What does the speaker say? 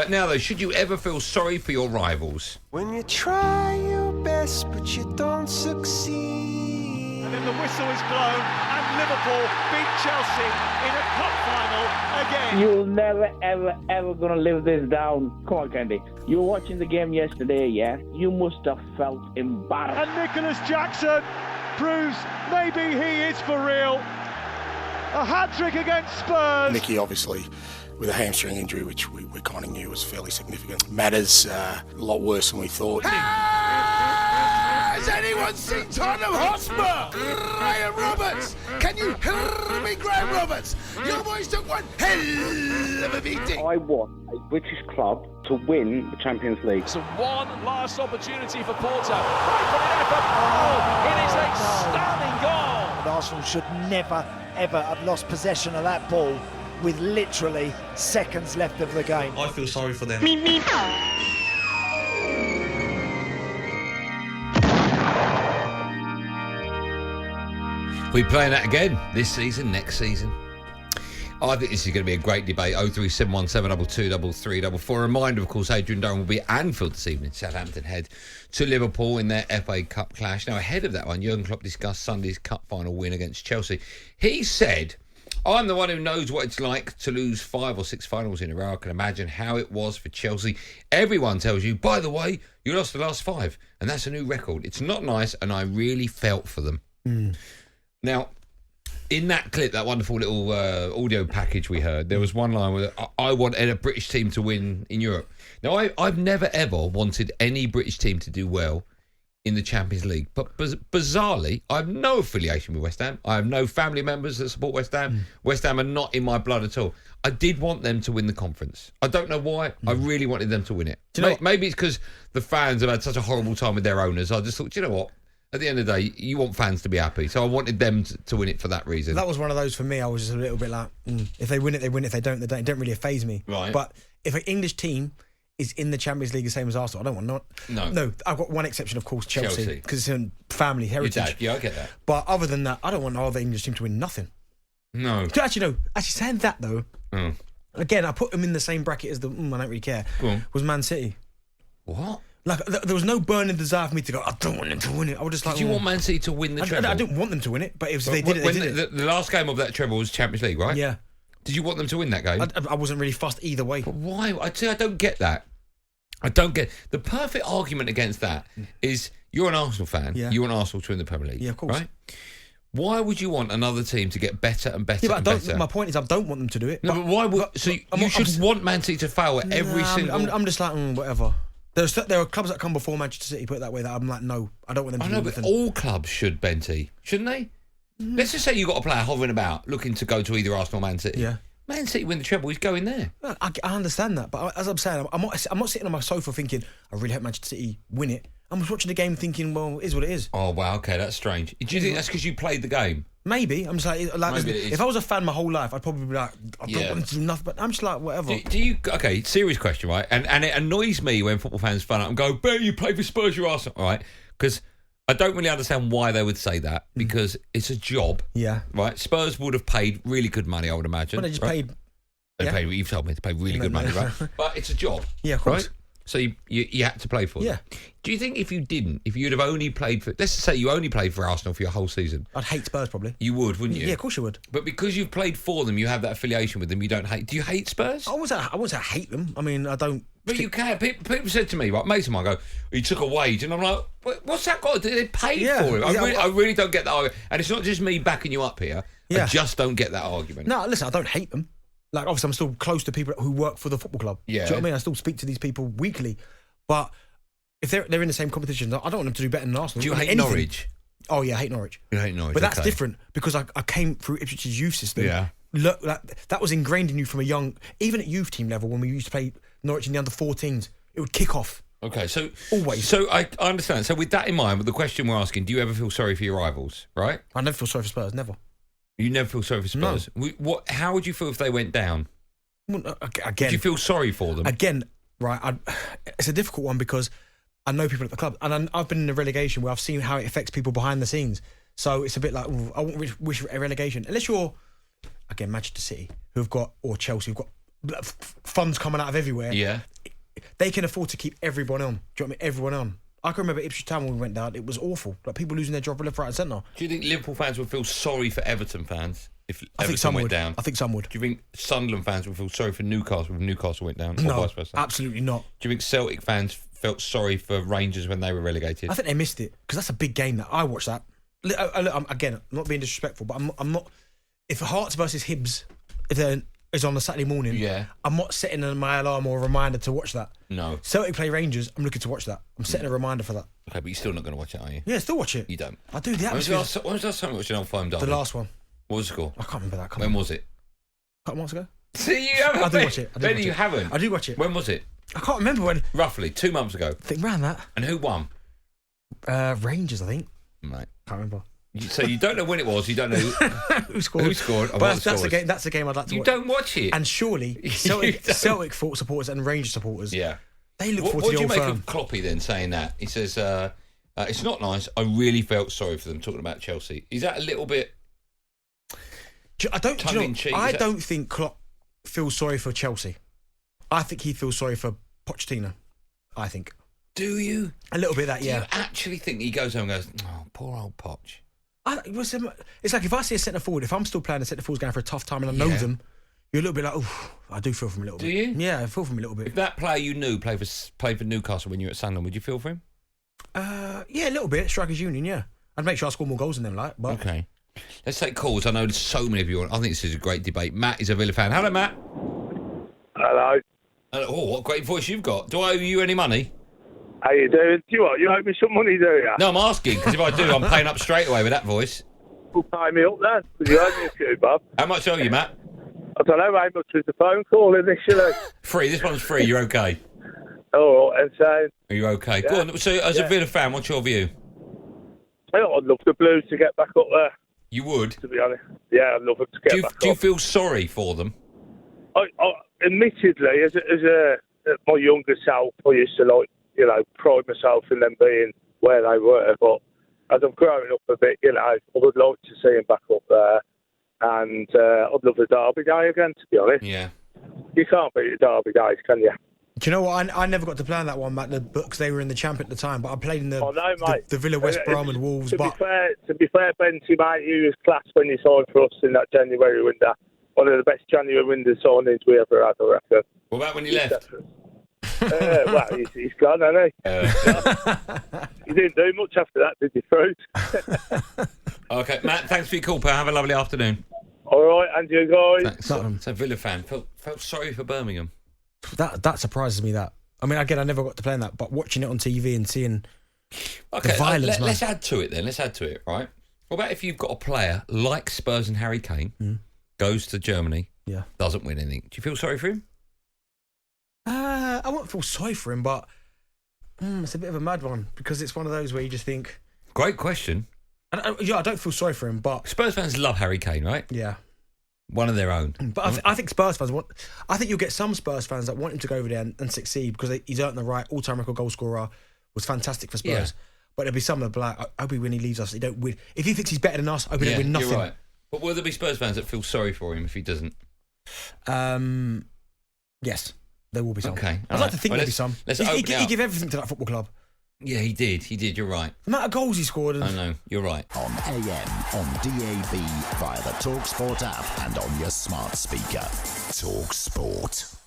Now, though, should you ever feel sorry for your rivals? When you try your best, but you don't succeed. And then the whistle is blown, and Liverpool beat Chelsea in a cup final again. You'll never, ever gonna live this down. Come on, Candy. You were watching the game yesterday, yeah? You must have felt embarrassed. And Nicholas Jackson proves maybe he is for real. A hat-trick against Spurs. Nicky, obviously, with a hamstring injury, which we kind of knew was fairly significant. Matters a lot worse than we thought. Has anyone seen Tottenham Hotspur? Graham Roberts! Can you hear me, Graham Roberts? Your boys took one hell of a beating. I want a British club to win the Champions League. So one last opportunity for Porto. Right for the effort. Oh, it is a stunning goal. And Arsenal should never, ever have lost possession of that ball with literally seconds left of the game. I feel sorry for them. We're playing that again this season, next season. I think this is going to be a great debate. 03717223334. A reminder, of course, Adrian Darren will be at Anfield this evening. Southampton head to Liverpool in their FA Cup clash. Now, ahead of that one, Jurgen Klopp discussed Sunday's cup final win against Chelsea. He said, I'm the one who knows what it's like to lose 5 or 6 finals in a row. I can imagine how it was for Chelsea. Everyone tells you, by the way, you lost the last 5, and that's a new record. It's not nice, and I really felt for them. Now, in that clip, that wonderful little audio package we heard, there was one line where I want a British team to win in Europe. Now, I've never, ever wanted any British team to do well in the Champions League. But bizarrely, I have no affiliation with West Ham. I have no family members that support West Ham. West Ham are not in my blood at all. I did want them to win the conference. I don't know why. I really wanted them to win it. Do you know maybe it's because the fans have had such a horrible time with their owners. I just thought, do you know what? At the end of the day, you want fans to be happy. So I wanted them to win it for that reason. That was one of those for me. I was just a little bit like, if they win it, they win it. If they don't, they don't. It don't really faze me. Right. But if an English team is in the Champions League the same as Arsenal, I don't want not. No, I've got one exception, of course, Chelsea. Because it's in family heritage. Your dad, yeah, I get that. But other than that, I don't want all the English team to win nothing. No. Actually, saying that, though, again, I put them in the same bracket as the, I don't really care, was Man City. What? Like, there was no burning desire for me to go, I don't want them to win it. I was just like... Did you want Man City to win the treble? I didn't want them to win it, but if they did it, they did it. The last game of that treble was Champions League, right? Yeah. Did you want them to win that game? I wasn't really fussed either way. But why? I don't get that. I don't get... The perfect argument against that is you're an Arsenal fan. Yeah. You want Arsenal to win the Premier League. Yeah, of course. Right? Why would you want another team to get better and better and better? My point is I don't want them to do it. No, but why would... So you should want Man City to fail at every single... I'm just like, whatever. There are clubs that come before Manchester City, put it that way, that I'm like, no, I don't want them to do anything. But all clubs should, Benty, shouldn't they? Let's just say you've got a player hovering about, looking to go to either Arsenal or Man City. Yeah. Man City win the treble, he's going there. I understand that, but as I'm saying, I'm not sitting on my sofa thinking, I really hope Manchester City win it. I'm just watching the game thinking, well, it is what it is. Oh, wow, okay, that's strange. Do you think that's because you played the game? Maybe. I'm just like if I was a fan my whole life, I'd probably be like, I don't want to do nothing, but I'm just like, whatever. Do you, okay, serious question, right? And it annoys me when football fans fan up and go, Ben, you play for Spurs, you're Arsenal, all right? Because I don't really understand why they would say that, because it's a job. Yeah. Right? Spurs would have paid really good money, I would imagine. Well, they just paid... You've told me to pay really good money, right? But it's a job. Yeah, of course. Right? So you had to play for them. Yeah. Do you think if you didn't, if you'd have only played for... Let's just say you only played for Arsenal for your whole season. I'd hate Spurs, probably. You would, wouldn't you? Yeah, of course you would. But because you've played for them, you have that affiliation with them, you don't hate... Do you hate Spurs? I wouldn't say I hate them. I mean, I don't... But you can. People said to me, right, mates of mine go, he took a wage. And I'm like, what's that got to do? They paid for it. I really don't get that argument. And it's not just me backing you up here. Yeah. I just don't get that argument. No, listen, I don't hate them. Like, obviously, I'm still close to people who work for the football club. Yeah. Do you know what I mean? I still speak to these people weekly. But if they're in the same competition, I don't want them to do better than Arsenal. Do you hate Norwich? Oh, yeah, I hate Norwich. You hate Norwich, but that's different because I came through Ipswich's youth system. Yeah. Look, that was ingrained in you from a young... Even at youth team level, when we used to play Norwich in the under-14s, it would kick off. Okay, so... Always. So I understand. So with that in mind, with the question we're asking, do you ever feel sorry for your rivals, right? I never feel sorry for Spurs, never. You never feel sorry for Spurs? No. How would you feel if they went down? Well, again... Do you feel sorry for them? Again, right, it's a difficult one because I know people at the club and I've been in a relegation where I've seen how it affects people behind the scenes. So it's a bit like, I won't wish a relegation. Unless you're, again, Manchester City, or Chelsea, who've got funds coming out of everywhere. Yeah. They can afford to keep everyone on. Do you know what I mean? Everyone on. I can remember Ipswich Town when we went down. It was awful. Like people losing their job left, right, and centre. Do you think Liverpool fans would feel sorry for Everton fans if Everton went down? I think some would. Do you think Sunderland fans would feel sorry for Newcastle if Newcastle went down? Or No, vice versa? absolutely not. Do you think Celtic fans felt sorry for Rangers when they were relegated? I think they missed it because that's a big game. That I watched that. Again, I'm not being disrespectful, but I'm not. If Hearts versus Hibs is on a Saturday morning, yeah, I'm not setting my alarm or a reminder to watch that. No. Celtic play Rangers, I'm looking to watch that. I'm setting a reminder for that. Okay, but you're still not going to watch it, are you? Yeah, still watch it. You don't? I do. The When was atmosphere. the last time you watched an old firm derby? The last one. What was the score? I can't remember that. When was it? A couple months ago. See, you haven't. I do watch it. Benny, you haven't. I do watch it. When was it? I can't remember when. Roughly 2 months ago. I think around that. And who won? Rangers, I think. Mate. Can't remember. So you don't know when it was. You don't know who scored. Who scored? But that's a game. That's a game I'd like to You watch. don't watch it. And surely Celtic supporters and Rangers supporters. Yeah. They look forward What to do the you old make firm. of Kloppy then saying that? He says, it's not nice. I really felt sorry for them talking about Chelsea. Is that a little bit I tongue-in-cheek? I don't think Klopp feels sorry for Chelsea. I think he feels sorry for Pochettino. I think. Do you? A little bit of that, Do yeah. you actually think he goes home and goes, oh, poor old Poch? It's like if I see a centre forward, if I'm still playing a centre forward going for a tough time and I know them, you're a little bit like, oh, I do feel for him a little bit. Do you? Yeah, I feel for him a little bit. If that player you knew played for Newcastle when you were at Sunderland, would you feel for him? Yeah, a little bit. Strikers Union, yeah. I'd make sure I score more goals than them, like. But okay. Let's take calls. I know there's so many of you on. I think this is a great debate. Matt is a Villa fan. Hello, Matt. Hello. Oh, what a great voice you've got. Do I owe you any money? How you doing? Do you what? You owe me some money, do you? No, I'm asking, because if I do, I'm paying up straight away with that voice. Well, pay me up then, because you owe me a few, Bob. How much owe you, Matt? I don't know how much was the phone call initially. Free. This one's free. You're okay. Oh, insane. Are you okay? Yeah. Go on. So, as a Villa fan, what's your view? I'd love the Blues to get back up there. You would? To be honest. Yeah, I'd love them to get back up. Do you feel sorry for them? Admittedly, as my younger self, I used to pride myself in them being where they were. But as I'm growing up a bit, I would like to see them back up there. And I'd love the Derby day again, to be honest. Yeah. You can't beat the Derby days, can you? Do you know what? I never got to play on that one, Matt, because they were in the champ at the time. But I played in the Villa, West Brom and Wolves. To be fair, Benty, mate, you was class when you signed for us in that January window. One of the best January window signings we ever had, I reckon. What about when you left? Well, he's gone, hasn't he? He didn't do much after that, did he, Fruit? Okay, Matt, thanks for your call, pal. Have a lovely afternoon. All right, and you guys. Thanks. So Villa fan. Felt sorry for Birmingham. That surprises me. That I mean, again, I never got to play in that, but watching it on TV and seeing the violence. Let's add to it then. Let's add to it, right? What about if you've got a player like Spurs and Harry Kane goes to Germany, doesn't win anything? Do you feel sorry for him? I won't feel sorry for him, but it's a bit of a mad one because it's one of those where you just think. Great question. I don't feel sorry for him, but Spurs fans love Harry Kane, right? Yeah. One of their own. But I think Spurs fans I think you'll get some Spurs fans that want him to go over there and succeed because he's earned the right. All-time record goal scorer, was fantastic for Spurs. Yeah. But there'll be some that be like, I hope when he leaves us, he don't win. If he thinks he's better than us, I hope he don't win nothing. You're right. But will there be Spurs fans that feel sorry for him if he doesn't? Yes, there will be some. Okay. I'd like to think there'll be some. He gave everything to that football club. Yeah, he did. You're right. The amount of goals he scored. I know. You're right. On AM, on DAB, via the talkSPORT app and on your smart speaker. talkSPORT.